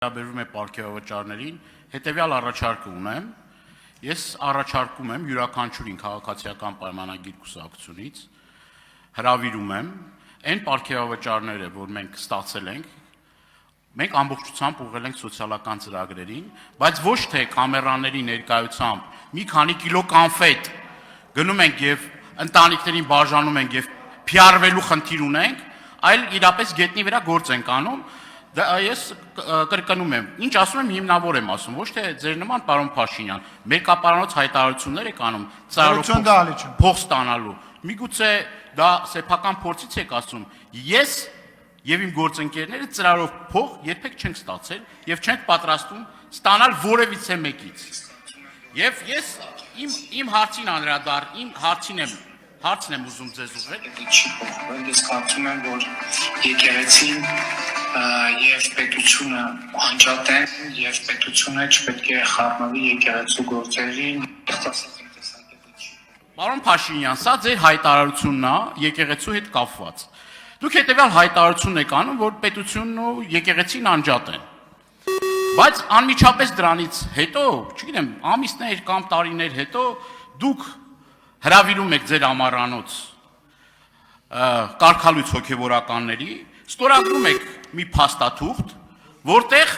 Վերաբերվում է պարգևավճարներին, հետևյալ առաջարկը ունեմ, ես առաջարկում եմ յուրաքանչյուրին քաղաքացիական պայմանագիր կուսակցությունից, հրավիրում եմ, այն պարգևավճարները, որ մենք ստացել ենք, մենք ամբողջությամբ ուղղել ենք սոցիալական ծրագրերին, բայց ոչ թե կամերաների ներկայությամբ մի քանի կիլո կանֆետ գնում ենք եւ ընտանիքներին բաժանում ենք եւ PR-վելու խնդիր ունենք, այլ իրապես գետնի վրա գործ ենք անում. Ես կրկնում եմ, ինչ ասում եմ, հիմնավոր եմ ասում, ոչ թե ձեր նման պարոն Փաշինյան, մերկապարանոց հայտարարություններ եք անում ծրարով փող ստանալու։ Միգուցե դա սեփական փորձից եք ասում։ Ես եւ իմ գործընկերները ծրարով փող երբեք չենք ստացել եւ չենք պատրաստվում ստանալ որևիցե մեկից։ Եվ ես իմ հարցին անդրադառ, իմ հարցն եմ ուզում ձեզ ուղղել։ Ես կարծում եմ, որ եկեղեցին եւ պետությունը անջատեն եւ պետությունը չպետք է խառնվի եկեղեցու գործերին։ Պարոն Փաշինյան, սա ձեր հայտարարությունն է եկեղեցու հետ կապված։ Դուք հետեւյալ հայտարարություն եք անում, որ պետությունն ու եկեղեցին անջատ են։ Բայց անմիջապես դրանից հետո, չգիտեմ, ամիսներ կամ տարիներ հետո դուք հրավիրում եք ձեր ամառանոց կարգալույց հոգևորականների, ստորագրում եք մի փաստաթուղթ, որտեղ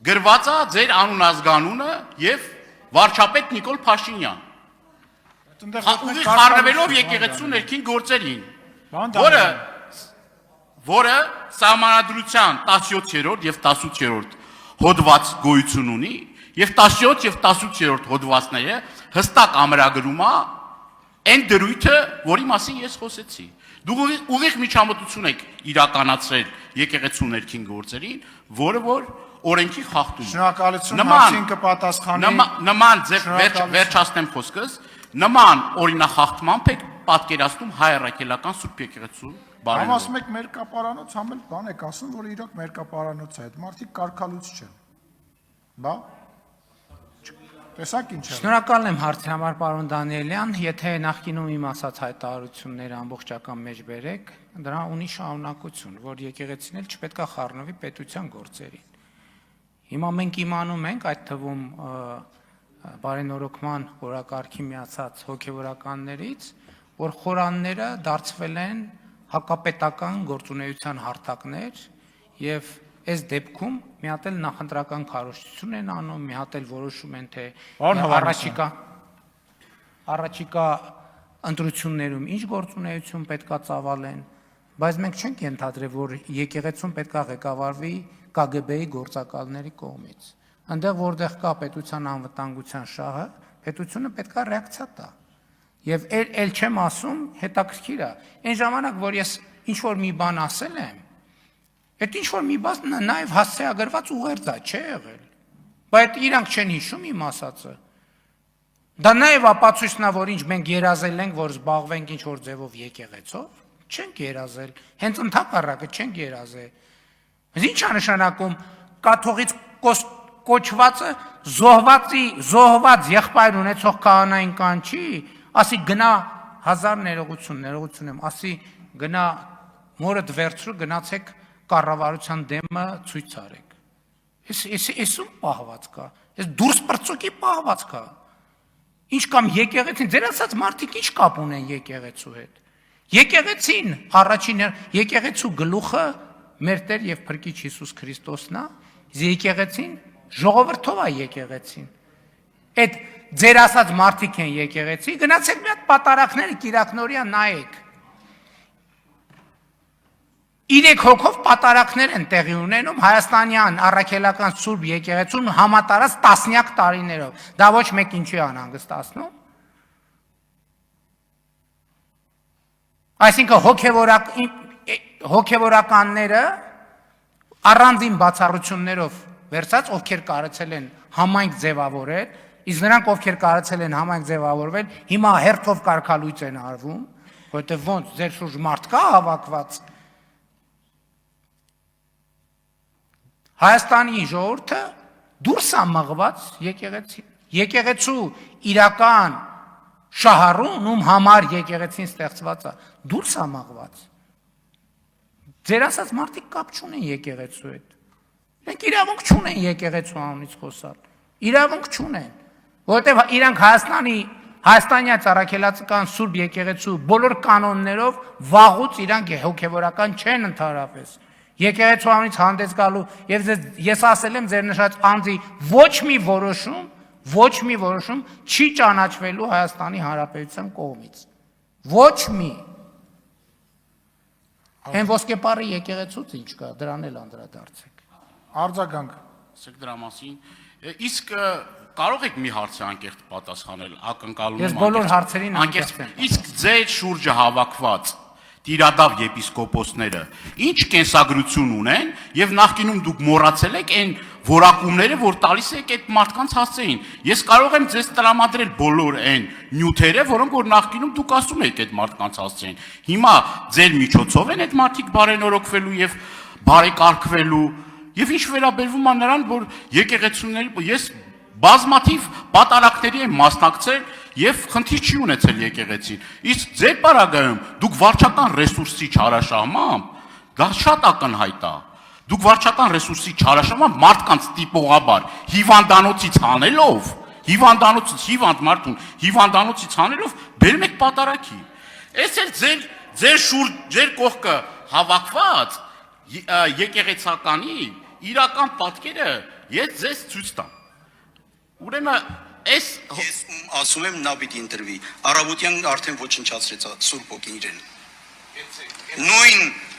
գրված է ձեր անուն-ազգանունը եւ վարչապետ Նիկոլ Փաշինյան։ Ուղիղ խառնվելով եկեղեցու ներքին գործերին, որը սահմանադրության 17-րդ եւ 18-րդ հոդված գոյություն ունի, եւ 17 եւ 18-րդ հոդվածները հստակ ամրագրում է այն դրույթը, որի մասին ես խոսեցի։ Դուք ուղիղ միջամտություն եք իրականացրել եկեղեցու ներքին գործերին, որը որ օրենքի խախտում է։ Շնորհակալություն, հարցին կպատասխանի։ Նման վերջացնեմ խոսքս, նման օրինախախտմամբ եք պատկերացնում հայ առաքելական Սուրբ եկեղեցու բարենալը։ Համ ասում եք մերկապարանոց, համ էլ բան եք ասում, որ իրոք մերկապարանոց է, այդ մարդիկ կարգալույց չեն։ Բա տեսակ ինչ է։ Շնորհակալ եմ հարցի համար, պարոն Դանիելյան, եթե նախկինում իմ ասած հայտարարությունները ամբողջական մեջ բերեք, դրա ունի շարունակություն, որ եկեղեցին էլ չպետք է խառնվի պետության գործերին։ Հիմա մենք իմանում ենք, այդ թվում բարենորոգման օրակարգի միացած հոգևորականներից, որ խորանները դարձվել են հակապետական գործունեության հարթակներ եւ այս դեպքում մի հատ էլ նախընտրական քարոզչություն են անում, մի հատ էլ որոշում են, թե առաջիկա ընտրություններում ինչ գործունեություն պետքա ծավալեն, բայց մենք չենք ենթադրել, որ եկեղեցուն պետքա ղեկավարվի KGB-ի գործակալների կողմից։ Այնտեղ որտեղ կա պետության անվտանգության շահը, պետությունը պետքա ռեակցիա տա։ Եվ էլ չեմ ասում, հետաքրքիր է, այն ժամանակ, որ ես ինչ-որ մի բան ասել եմ, այդ ինչ-որ մի բան նաև հասցեագրված ուղերձ է, չէ եղել, բայց իրանք չեն հիշում իմ ասածը։ Դա նաև ապացույցն է, որ ինչ մենք երազել ենք, որ զբաղվենք ինչ-որ ձևով եկեղեցով, չենք երազել, հենց ընդհակառակը չենք երազել։ Ինչ է նշանակում կաթողից կոչվածը զոհված եղբայր ունեցող քահանային կանչի, ասի գնա 1000 ներողություն եմ, ասի գնա մորդ վերցրու, գնացեք կառավարության դեմը ցույց արեք։ Էս ում պահված կա, էս դուրս պրծուկի պահված կա։ Ինչ կամ եկեղեցին, ձեր ասած մարդիկ ինչ կապ ունեն եկեղեցու հետ։ Եկեղեցին առաջին եկեղեցու գլուխը մեր Տեր եւ Փրկիչ Հիսուս Քրիստոսն է, եկեղեցին ժողովրդով է եկեղեցին։ Այդ ձեր ասած մարդիկ են եկեղեցի, գնացեք մի հատ պատարակները Կիրակնորիա նայեք։ 3 հոգով պատարակներ են տեղի ունենում Հայաստանյան առաքելական Սուրբ եկեղեցուն համատարած տասնյակ տարիներով։ Դա ոչ մեկ ինչի անհանգստացնում։ Այսինքն հոգևորականները առանձին բացառություններով վերցած, ովքեր կարեցել են համայնք ձևավորել, իսկ նրանք ովքեր կարեցել են համայնք ձևավորվել, հիմա հերթով կարգալույց են արվում, որովհետև ոնց ձեր շուրջ մարդ կա հավաքված։ Հայաստանի ժողովուրդը դուրս է մղված եկեղեցին։ Եկեղեցու իրական շահառուն, ում համար եկեղեցին ստեղծված է, դուրս է մղված։ Ձեր ասած մարդիկ կապ չունեն եկեղեցու հետ։ Մենք իրավունք չունեն եկեղեցու անունից խոսալ։ Իրավունք չունեն, որովհետև իրանք Հայաստանյա Ծառաքելացական Սուրբ եկեղեցու բոլոր կանոններով վաղուց իրանք հոգևորական չեն ընդհանրապես։ Եկեղեցու անունից հանդես գալու եւ ես ասել եմ ձեր նշած անձի ոչ մի որոշում չի ճանաչվելու Հայաստանի Հանրապետության կողմից։ Ոչ մի։ Այն ոսկեպարի եկեղեցուց ինչ կա, դրան էլ անդրադարձեք։ Արձագանք։ Ասեք դրա մասին։ Իսկ կարող եք մի հարցի անկեղծ պատասխանել, ակնկալում Ես բոլոր հարցերին անկեղծ եմ։ Իսկ ձեր շուրջը հավաքված տիրադավ եպիսկոպոսները ինչ կենսագրություն ունեն եւ նախկինում դուք մոռացել եք այն որակումները, որ տալիս եք այդ մարդկանց հասցեին։ Ես կարող եմ ձեզ տրամադրել բոլոր այն նյութերը, որոնք որ նախկինում դուք ասում եք այդ մարդկանց հասցեին։ Հիմա ձեր միջոցով են այդ մարդիկ բարենորոգվելու եւ բարեկարգվելու եւ ինչ վերաբերվում է նրան, որ եկեղեցիների ես բազմաթիվ պատարակների եմ մասնակցել եւ խնդիր չի ունեցել եկեղեցին։ Իսկ ձեր պարագայում դուք վարչական ռեսուրսի չարաշահմամբ դա շատ ակնհայտ է։ Դուք վարչական ռեսուրսի չարաշահմամբ մարդկանց տիպողաբար հիվանդանոցից հանելով, հիվանդանոցից հիվանդ մարդուն հիվանդանոցից հանելով բերում եք պատարակի։ Այս էլ ձեր շուրջ ձեր կողքը հավաքված եկեղեցականի իրական պատկերը ես ձեզ ցույց տամ։ Ուրեմն ես ասում եմ նա պիտի ընտրվի։ Արաբոդյան արդեն ոչնչացրեց Սուրբ ոգին իրեն։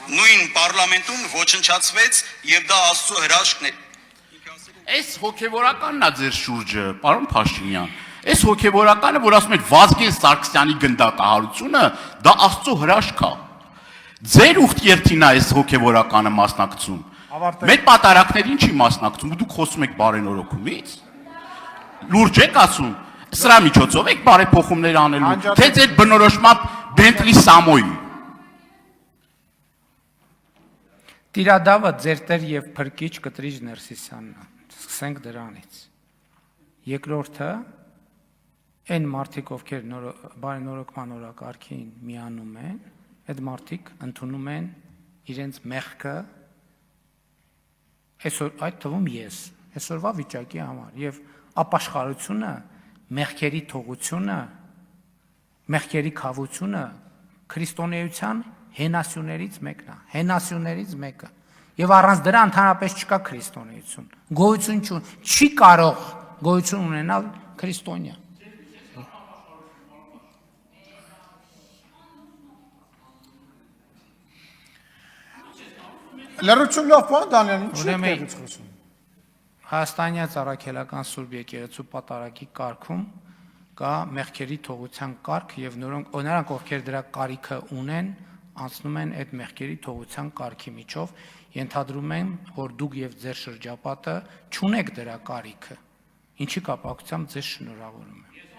Նույն պարլամենտում ոչնչացվեց եւ դա Աստծո հրաշքն է։ Այս հոգևորականն է ձեր շուրջը, պարոն Փաշինյան։ Այս հոգևորականը, որ ասում եք Վազգեն Սարգսյանի գնդակահարությունը, դա Աստծո հրաշք է։ Ձեր ուխտերթին է այս հոգևորականը մասնակցում։ Մեր պատարակներին չի մասնակցում, դուք խոսում եք բարենորոգումից։ Լուրջ եք ասում, սրա միջոցով եք բարեփոխումներ անելու, թե ձեր բնորոշմամբ Բենտլի Սամոյի։ Տիրադավը ձեր տեր եւ փրկիչ Կտրիչ Ներսիսյանն է։ Սկսենք դրանից։ Երկրորդը այն մարդիկ, ովքեր բարենորոգման օրակարգին միանում են, այդ մարդիկ ընդունում են իրենց մեղքը այսօր այդ թվում ես այսօրվա վիճակի համար եւ ապաշխարությունը, մեղքերի թողությունը, մեղքերի քավությունը քրիստոնեության հենասյուներից մեկն է, հենասյուներից մեկը։ Եվ առանց դրա ընդհանրապես չկա քրիստոնեություն։ Գոյություն չի կարող գոյություն ունենալ քրիստոնյա։ Լրություն լավ բան Դանիել, ինչի՞ եք խոսում։ Հայաստանյա Ծառաքելական Սուրբ եկեղեցու պատարակի կարգում կա մեղքերի թողության կարգ եւ նրանք ովքեր դրա կարիքը ունեն, անցնում են այդ մեղքերի թողության կարգի միջով, ենթադրում եմ, որ դուք եւ ձեր շրջապատը չունեք դրա կարիքը։ Ինչի կապակցությամբ ձեզ շնորհավորում եմ։